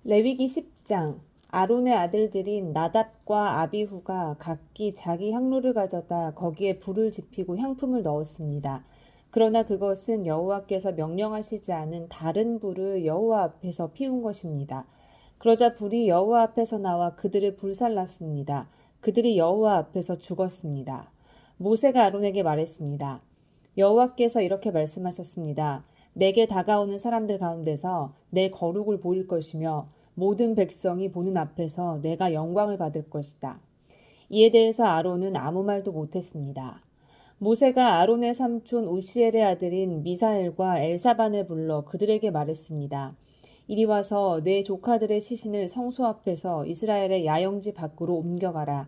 레위기 10장. 아론의 아들들인 나답과 아비후가 각기 자기 향로를 가져다 거기에 불을 지피고 향품을 넣었습니다. 그러나 그것은 여호와께서 명령하시지 않은 다른 불을 여호와 앞에서 피운 것입니다. 그러자 불이 여호와 앞에서 나와 그들을 불살랐습니다. 그들이 여호와 앞에서 죽었습니다. 모세가 아론에게 말했습니다. 여호와께서 이렇게 말씀하셨습니다. 내게 다가오는 사람들 가운데서 내 거룩을 보일 것이며 모든 백성이 보는 앞에서 내가 영광을 받을 것이다. 이에 대해서 아론은 아무 말도 못했습니다. 모세가 아론의 삼촌 우시엘의 아들인 미사엘과 엘사반을 불러 그들에게 말했습니다. 이리 와서 내 조카들의 시신을 성소 앞에서 이스라엘의 야영지 밖으로 옮겨가라.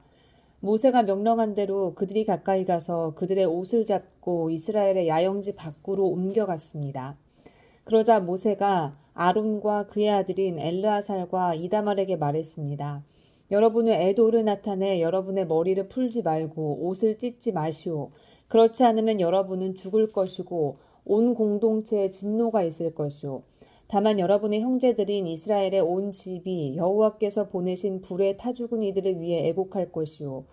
모세가 명령한 대로 그들이 가까이 가서 그들의 옷을 잡고 이스라엘의 야영지 밖으로 옮겨갔습니다. 그러자 모세가 아론과 그의 아들인 엘르아살과 이다말에게 말했습니다. 여러분은 애도를 나타내 여러분의 머리를 풀지 말고 옷을 찢지 마시오. 그렇지 않으면 여러분은 죽을 것이고 온 공동체에 진노가 있을 것이오. 다만 여러분의 형제들인 이스라엘의 온 집이 여호와께서 보내신 불에 타 죽은 이들을 위해 애곡할 것이오.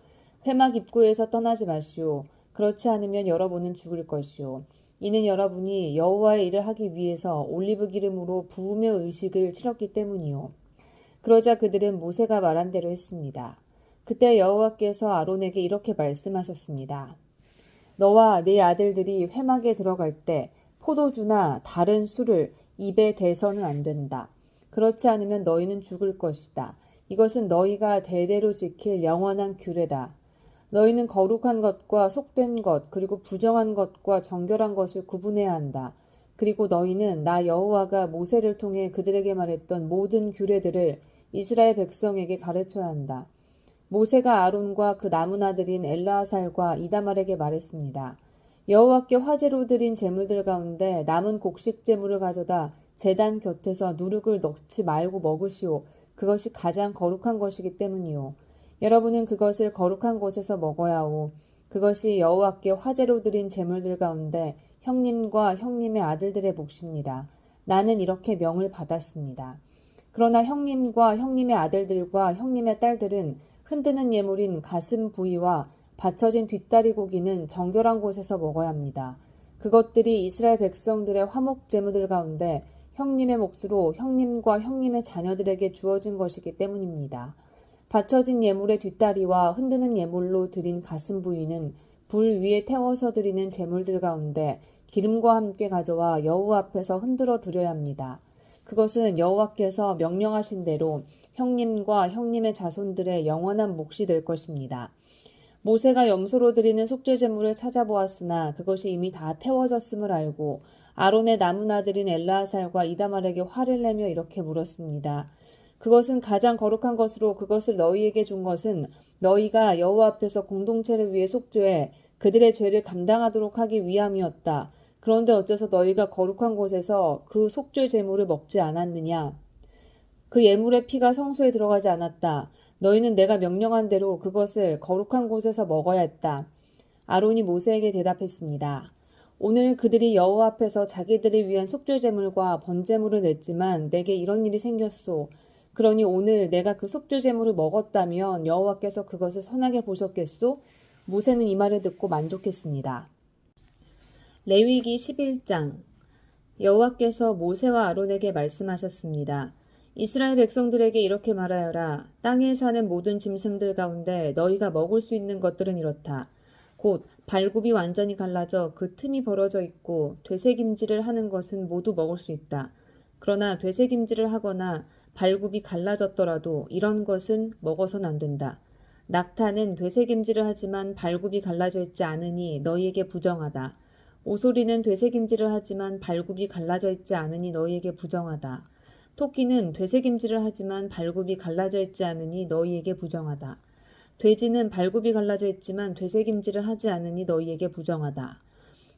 회막 입구에서 떠나지 마시오. 그렇지 않으면 여러분은 죽을 것이오. 이는 여러분이 여호와의 일을 하기 위해서 올리브 기름으로 부음의 의식을 치렀기 때문이요. 그러자 그들은 모세가 말한 대로 했습니다. 그때 여호와께서 아론에게 이렇게 말씀하셨습니다. 너와 네 아들들이 회막에 들어갈 때 포도주나 다른 술을 입에 대서는 안 된다. 그렇지 않으면 너희는 죽을 것이다. 이것은 너희가 대대로 지킬 영원한 규례다. 너희는 거룩한 것과 속된 것, 그리고 부정한 것과 정결한 것을 구분해야 한다. 그리고 너희는 나 여호와가 모세를 통해 그들에게 말했던 모든 규례들을 이스라엘 백성에게 가르쳐야 한다. 모세가 아론과 그 남은 아들인 엘라살과 이다말에게 말했습니다. 여호와께 화제로 드린 제물들 가운데 남은 곡식 제물을 가져다 제단 곁에서 누룩을 넣지 말고 먹으시오. 그것이 가장 거룩한 것이기 때문이요. 여러분은 그것을 거룩한 곳에서 먹어야 하오. 그것이 여호와께 화제로 드린 제물들 가운데 형님과 형님의 아들들의 몫입니다. 나는 이렇게 명을 받았습니다. 그러나 형님과 형님의 아들들과 형님의 딸들은 흔드는 예물인 가슴 부위와 받쳐진 뒷다리 고기는 정결한 곳에서 먹어야 합니다. 그것들이 이스라엘 백성들의 화목 제물들 가운데 형님의 몫으로 형님과 형님의 자녀들에게 주어진 것이기 때문입니다. 받쳐진 예물의 뒷다리와 흔드는 예물로 드린 가슴 부위는 불 위에 태워서 드리는 제물들 가운데 기름과 함께 가져와 여호와 앞에서 흔들어 드려야 합니다. 그것은 여호와께서 명령하신 대로 형님과 형님의 자손들의 영원한 몫이 될 것입니다. 모세가 염소로 드리는 속죄 제물을 찾아보았으나 그것이 이미 다 태워졌음을 알고 아론의 남은 아들인 엘라살과 이다말에게 화를 내며 이렇게 물었습니다. 그것은 가장 거룩한 것으로 그것을 너희에게 준 것은 너희가 여호와 앞에서 공동체를 위해 속죄해 그들의 죄를 감당하도록 하기 위함이었다. 그런데 어째서 너희가 거룩한 곳에서 그 속죄 제물을 먹지 않았느냐? 그 예물의 피가 성소에 들어가지 않았다. 너희는 내가 명령한 대로 그것을 거룩한 곳에서 먹어야 했다. 아론이 모세에게 대답했습니다. 오늘 그들이 여호와 앞에서 자기들을 위한 속죄 제물과 번제물을 냈지만 내게 이런 일이 생겼소. 그러니 오늘 내가 그 속죄 제물을 먹었다면 여호와께서 그것을 선하게 보셨겠소? 모세는 이 말을 듣고 만족했습니다. 레위기 11장. 여호와께서 모세와 아론에게 말씀하셨습니다. 이스라엘 백성들에게 이렇게 말하여라. 땅에 사는 모든 짐승들 가운데 너희가 먹을 수 있는 것들은 이렇다. 곧 발굽이 완전히 갈라져 그 틈이 벌어져 있고 되새김질을 하는 것은 모두 먹을 수 있다. 그러나 되새김질을 하거나 발굽이 갈라졌더라도 이런 것은 먹어서는 안 된다. 낙타는 되새김질을 하지만 발굽이 갈라져 있지 않으니 너희에게 부정하다. 오소리는 되새김질을 하지만 발굽이 갈라져 있지 않으니 너희에게 부정하다. 토끼는 되새김질을 하지만 발굽이 갈라져 있지 않으니 너희에게 부정하다. 돼지는 발굽이 갈라져 있지만 되새김질을 하지 않으니 너희에게 부정하다.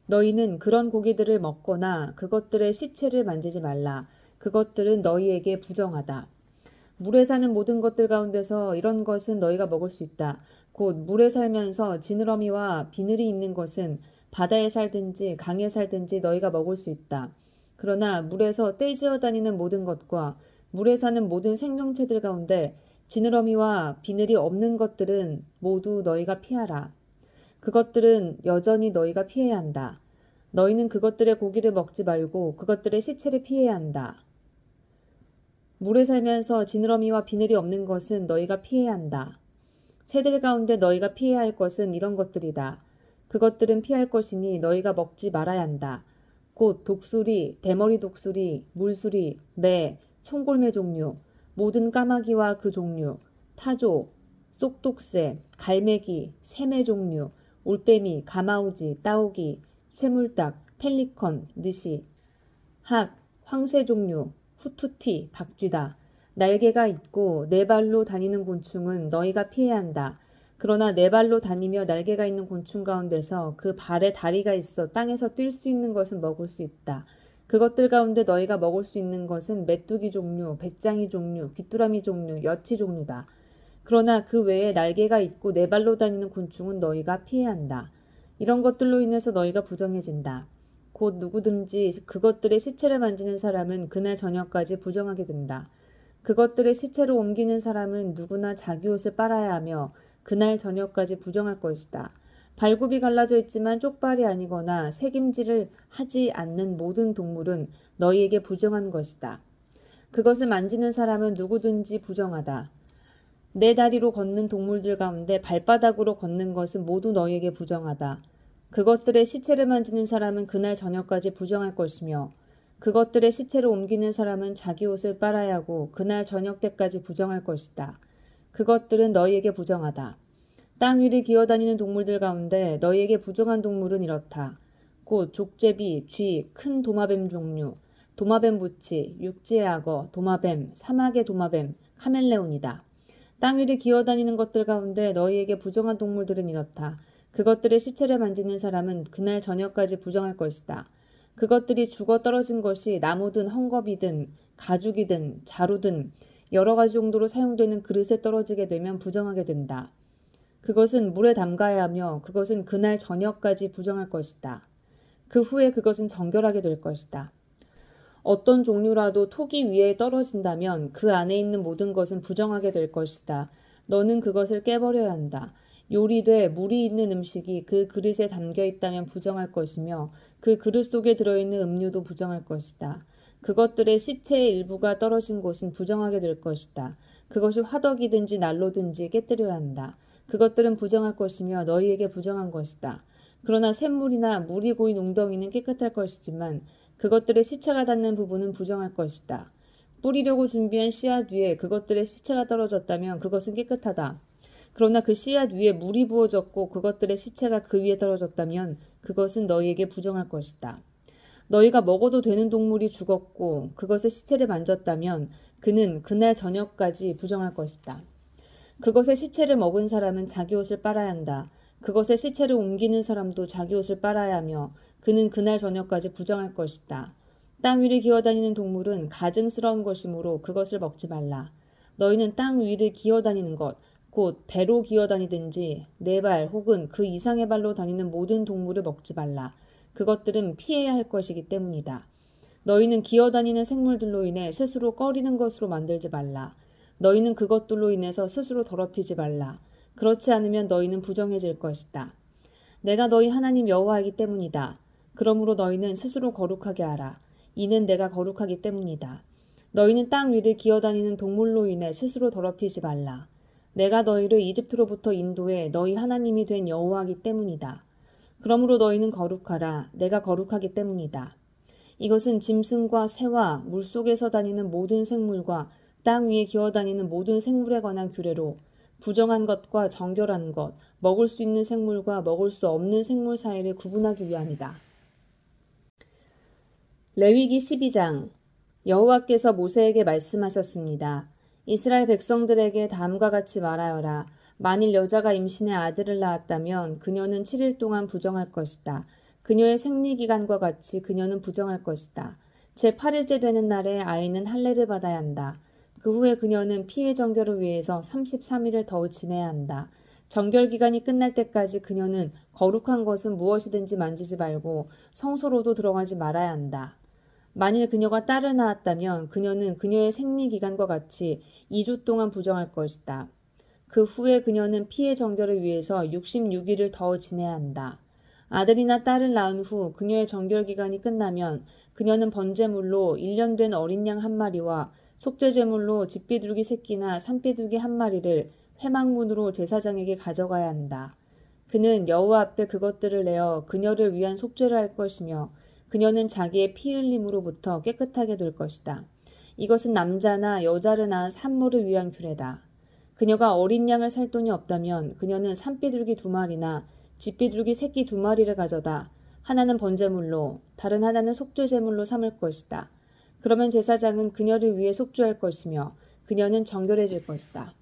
너희는 그런 고기들을 먹거나 그것들의 시체를 만지지 말라. 그것들은 너희에게 부정하다. 물에 사는 모든 것들 가운데서 이런 것은 너희가 먹을 수 있다. 곧 물에 살면서 지느러미와 비늘이 있는 것은 바다에 살든지 강에 살든지 너희가 먹을 수 있다. 그러나 물에서 떼지어 다니는 모든 것과 물에 사는 모든 생명체들 가운데 지느러미와 비늘이 없는 것들은 모두 너희가 피하라. 그것들은 여전히 너희가 피해야 한다. 너희는 그것들의 고기를 먹지 말고 그것들의 시체를 피해야 한다. 물에 살면서 지느러미와 비늘이 없는 것은 너희가 피해야 한다. 새들 가운데 너희가 피해야 할 것은 이런 것들이다. 그것들은 피할 것이니 너희가 먹지 말아야 한다. 곧 독수리, 대머리 독수리, 물수리, 매, 송골매 종류, 모든 까마귀와 그 종류, 타조, 쏙독새, 갈매기, 새매 종류, 올빼미, 가마우지, 따오기, 쇠물닭, 펠리컨, 느시, 학, 황새 종류, 후투티, 박쥐다. 날개가 있고 네 발로 다니는 곤충은 너희가 피해야 한다. 그러나 네 발로 다니며 날개가 있는 곤충 가운데서 그 발에 다리가 있어 땅에서 뛸 수 있는 것은 먹을 수 있다. 그것들 가운데 너희가 먹을 수 있는 것은 메뚜기 종류, 배짱이 종류, 귀뚜라미 종류, 여치 종류다. 그러나 그 외에 날개가 있고 네 발로 다니는 곤충은 너희가 피해야 한다. 이런 것들로 인해서 너희가 부정해진다. 곧 누구든지 그것들의 시체를 만지는 사람은 그날 저녁까지 부정하게 된다. 그것들의 시체로 옮기는 사람은 누구나 자기 옷을 빨아야 하며 그날 저녁까지 부정할 것이다. 발굽이 갈라져 있지만 쪽발이 아니거나 새김질을 하지 않는 모든 동물은 너희에게 부정한 것이다. 그것을 만지는 사람은 누구든지 부정하다. 네 다리로 걷는 동물들 가운데 발바닥으로 걷는 것은 모두 너희에게 부정하다. 그것들의 시체를 만지는 사람은 그날 저녁까지 부정할 것이며 그것들의 시체를 옮기는 사람은 자기 옷을 빨아야 하고 그날 저녁 때까지 부정할 것이다. 그것들은 너희에게 부정하다. 땅 위를 기어다니는 동물들 가운데 너희에게 부정한 동물은 이렇다. 곧 족제비, 쥐, 큰 도마뱀 종류, 도마뱀 부치, 육지의 악어, 도마뱀, 사막의 도마뱀, 카멜레온이다. 땅 위를 기어다니는 것들 가운데 너희에게 부정한 동물들은 이렇다. 그것들의 시체를 만지는 사람은 그날 저녁까지 부정할 것이다. 그것들이 죽어 떨어진 것이 나무든 헝겊이든 가죽이든 자루든 여러 가지 용도로 사용되는 그릇에 떨어지게 되면 부정하게 된다. 그것은 물에 담가야 하며 그것은 그날 저녁까지 부정할 것이다. 그 후에 그것은 정결하게 될 것이다. 어떤 종류라도 토기 위에 떨어진다면 그 안에 있는 모든 것은 부정하게 될 것이다. 너는 그것을 깨버려야 한다. 요리돼 물이 있는 음식이 그 그릇에 담겨 있다면 부정할 것이며 그 그릇 속에 들어있는 음료도 부정할 것이다. 그것들의 시체의 일부가 떨어진 곳은 부정하게 될 것이다. 그것이 화덕이든지 난로든지 깨뜨려야 한다. 그것들은 부정할 것이며 너희에게 부정한 것이다. 그러나 샘물이나 물이 고인 웅덩이는 깨끗할 것이지만 그것들의 시체가 닿는 부분은 부정할 것이다. 뿌리려고 준비한 씨앗 위에 그것들의 시체가 떨어졌다면 그것은 깨끗하다. 그러나 그 씨앗 위에 물이 부어졌고 그것들의 시체가 그 위에 떨어졌다면 그것은 너희에게 부정할 것이다. 너희가 먹어도 되는 동물이 죽었고 그것의 시체를 만졌다면 그는 그날 저녁까지 부정할 것이다. 그것의 시체를 먹은 사람은 자기 옷을 빨아야 한다. 그것의 시체를 옮기는 사람도 자기 옷을 빨아야 하며 그는 그날 저녁까지 부정할 것이다. 땅 위를 기어다니는 동물은 가증스러운 것이므로 그것을 먹지 말라. 너희는 땅 위를 기어다니는 것, 곧 배로 기어다니든지 네 발 혹은 그 이상의 발로 다니는 모든 동물을 먹지 말라. 그것들은 피해야 할 것이기 때문이다. 너희는 기어다니는 생물들로 인해 스스로 꺼리는 것으로 만들지 말라. 너희는 그것들로 인해서 스스로 더럽히지 말라. 그렇지 않으면 너희는 부정해질 것이다. 내가 너희 하나님 여호와이기 때문이다. 그러므로 너희는 스스로 거룩하게 하라. 이는 내가 거룩하기 때문이다. 너희는 땅 위를 기어다니는 동물로 인해 스스로 더럽히지 말라. 내가 너희를 이집트로부터 인도해 너희 하나님이 된 여호와이기 때문이다. 그러므로 너희는 거룩하라. 내가 거룩하기 때문이다. 이것은 짐승과 새와 물속에서 다니는 모든 생물과 땅 위에 기어다니는 모든 생물에 관한 규례로 부정한 것과 정결한 것, 먹을 수 있는 생물과 먹을 수 없는 생물 사이를 구분하기 위함이다. 레위기 12장. 여호와께서 모세에게 말씀하셨습니다. 이스라엘 백성들에게 다음과 같이 말하여라. 만일 여자가 임신해 아들을 낳았다면 그녀는 7일 동안 부정할 것이다. 그녀의 생리기간과 같이 그녀는 부정할 것이다. 제8일째 되는 날에 아이는 할례를 받아야 한다. 그 후에 그녀는 피해 정결을 위해서 33일을 더 지내야 한다. 정결기간이 끝날 때까지 그녀는 거룩한 것은 무엇이든지 만지지 말고 성소로도 들어가지 말아야 한다. 만일 그녀가 딸을 낳았다면 그녀는 그녀의 생리기간과 같이 2주 동안 부정할 것이다. 그 후에 그녀는 피해 정결을 위해서 66일을 더 지내야 한다. 아들이나 딸을 낳은 후 그녀의 정결 기간이 끝나면 그녀는 번제물로 1년 된 어린 양 한 마리와 속죄제물로 집비둘기 새끼나 산비둘기 한 마리를 회막문으로 제사장에게 가져가야 한다. 그는 여호와 앞에 그것들을 내어 그녀를 위한 속죄를 할 것이며 그녀는 자기의 피 흘림으로부터 깨끗하게 될 것이다. 이것은 남자나 여자를 낳은 산모를 위한 규례다. 그녀가 어린 양을 살 돈이 없다면 그녀는 산비둘기 2마리나 집비둘기 새끼 2마리를 가져다 하나는 번제물로 다른 하나는 속죄제물로 삼을 것이다. 그러면 제사장은 그녀를 위해 속죄할 것이며 그녀는 정결해질 것이다.